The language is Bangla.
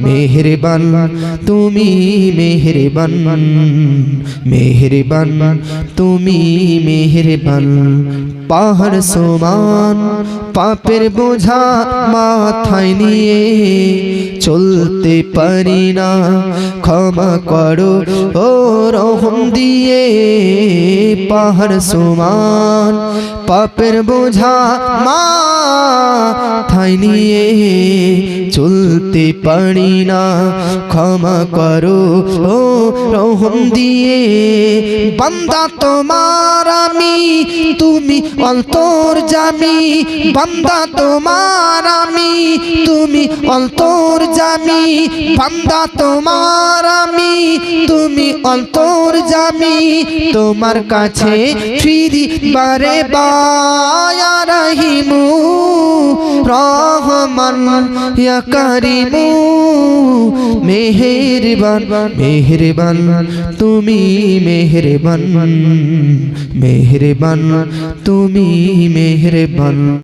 মেহেরবান তুমি মেহেরবান, মেহেরবান তুমি মেহেরবান। পাহাড় সমান পাপের বোঝা মাথায় নিয়ে চলতে পারি না, ক্ষমা করো ও রহম দিয়ে। পাহাড় সমান পাপের বোঝা মাথায় নিয়ে চলতে পারি না, ক্ষমা করো ও রহম দিয়ে। বান্দা তোমার আমি, তুমি অন্তর্যামী। বান্দা তোমার আমি, তুমি অন্তর্যামী। বান্দা তোমার আমি, তুমি অন্তর্যামী। তোমার কাছে ফিরি বারে বায়া রহিমু রহমান ইয়া কারিমু। মেহেরবান মেহেরবান তুমি মেহেরবান, মেহেরবান তুমি মেহেরবান।